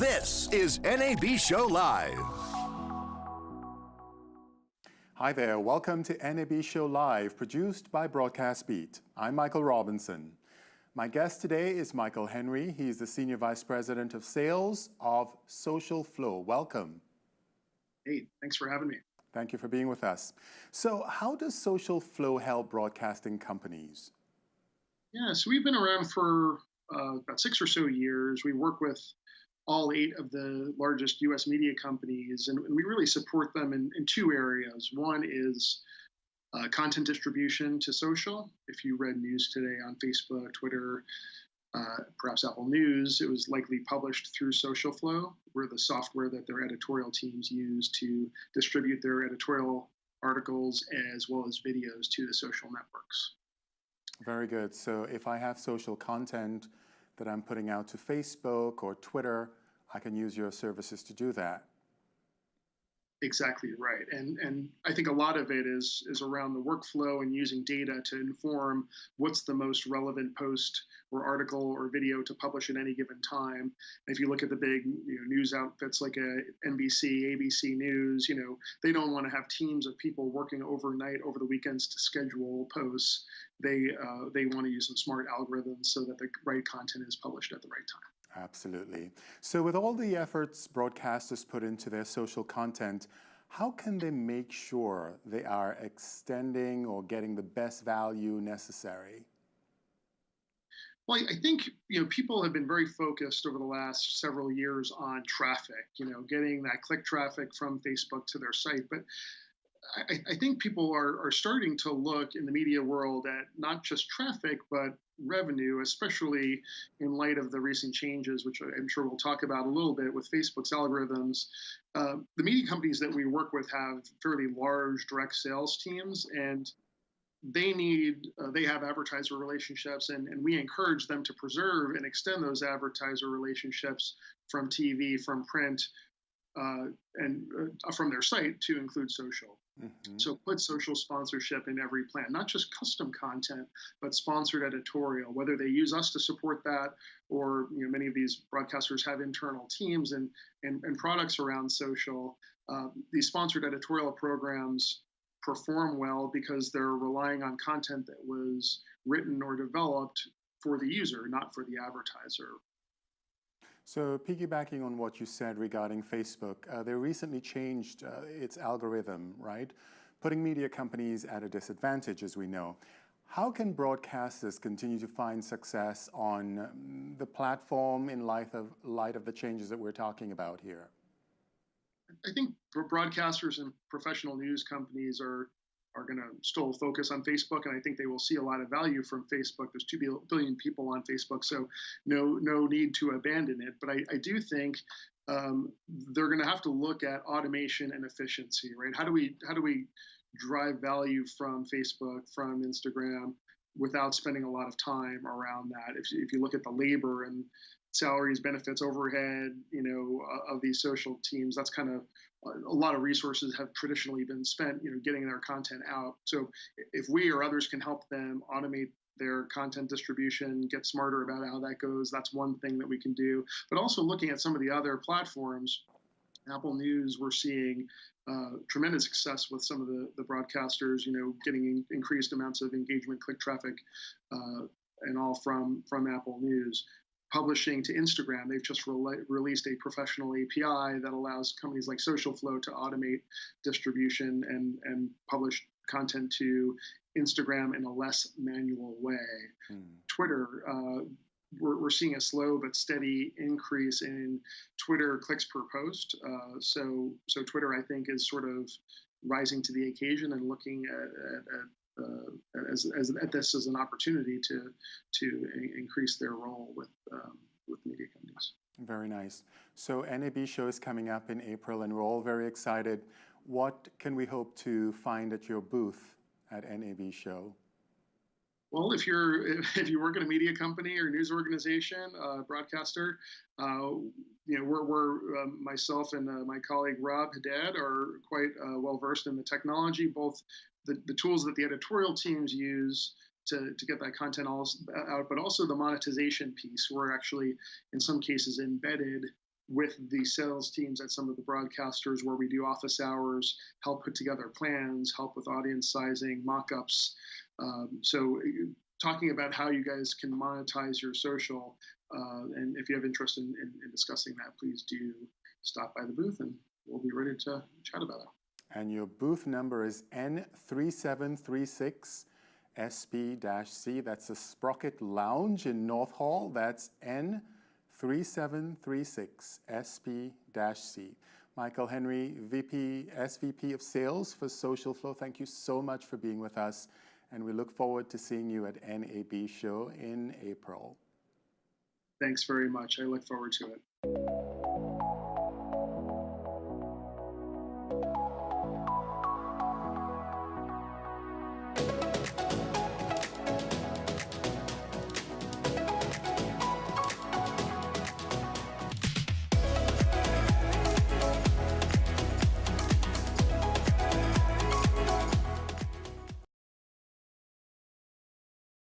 This is NAB Show Live. Hi there, welcome to NAB Show Live, produced by Broadcast Beat. I'm Michael Robinson. My guest today is Michael Henry. He's the Senior Vice President of Sales of SocialFlow. Welcome. Hey, thanks for having me. Thank you for being with us. So how does SocialFlow help broadcasting companies? Yeah, so we've been around for about 6 or so years. We work with all 8 of the largest U.S. media companies, and we really support them in 2 areas. One is content distribution to social. If you read news today on Facebook, Twitter, perhaps Apple News, it was likely published through SocialFlow. We're the software that their editorial teams use to distribute their editorial articles as well as videos to the social networks. Very good. So if I have social content that I'm putting out to Facebook or Twitter, I can use your services to do that. Exactly right. And I think a lot of it is around the workflow and using data to inform what's the most relevant post or article or video to publish at any given time. And if you look at the big news outfits like NBC, ABC News, they don't want to have teams of people working overnight over the weekends to schedule posts. They want to use some smart algorithms so that the right content is published at the right time. Absolutely. So with all the efforts broadcasters put into their social content, how can they make sure they are extending or getting the best value necessary? Well, I think people have been very focused over the last several years on traffic, getting that click traffic from Facebook to their site. But I think people are starting to look in the media world at not just traffic, but revenue, especially in light of the recent changes, which I'm sure we'll talk about a little bit with Facebook's algorithms. The media companies that we work with have fairly large direct sales teams, and they have advertiser relationships, and we encourage them to preserve and extend those advertiser relationships from TV, from print, and from their site to include social. Mm-hmm. So put social sponsorship in every plan, not just custom content, but sponsored editorial, whether they use us to support that or many of these broadcasters have internal teams and products around social. These sponsored editorial programs perform well because they're relying on content that was written or developed for the user, not for the advertiser. So piggybacking on what you said regarding Facebook, they recently changed its algorithm, right? Putting media companies at a disadvantage, as we know. How can broadcasters continue to find success on the platform in light of the changes that we're talking about here? I think broadcasters and professional news companies are going to still focus on Facebook, and I think they will see a lot of value from Facebook. There's 2 billion people on Facebook, so no need to abandon it. But I do think they're going to have to look at automation and efficiency, right? How do we drive value from Facebook, from Instagram, without spending a lot of time around that? If you look at the labor and salaries, benefits, overhead, of these social teams, that's kind of a lot of resources have traditionally been spent, getting their content out. So if we or others can help them automate their content distribution, get smarter about how that goes, that's one thing that we can do. But also looking at some of the other platforms, Apple News, we're seeing tremendous success with some of the broadcasters, getting increased amounts of engagement, click traffic, and all from Apple News. Publishing to Instagram, they've just released a professional API that allows companies like SocialFlow to automate distribution and publish content to Instagram in a less manual way. Twitter, we're seeing a slow but steady increase in Twitter clicks per post. So Twitter, I think, is sort of rising to the occasion and looking at this as an opportunity to increase their role with media companies. Very nice. So NAB Show is coming up in April, and we're all very excited. What can we hope to find at your booth at NAB Show? Well, if you work at a media company or news organization, broadcaster, we're myself and my colleague Rob Haddad are quite well versed in the technology, both the tools that the editorial teams use to get that content all out, but also the monetization piece. We're actually, in some cases, embedded with the sales teams at some of the broadcasters where we do office hours, help put together plans, help with audience sizing, mock-ups. So talking about how you guys can monetize your social, and if you have interest in discussing that, please do stop by the booth and we'll be ready to chat about it. And your booth number is N3736 SP-C. That's the Sprocket Lounge in North Hall. That's N3736 SP-C. Michael Henry, SVP of Sales for SocialFlow, thank you so much for being with us. And we look forward to seeing you at NAB Show in April. Thanks very much. I look forward to it.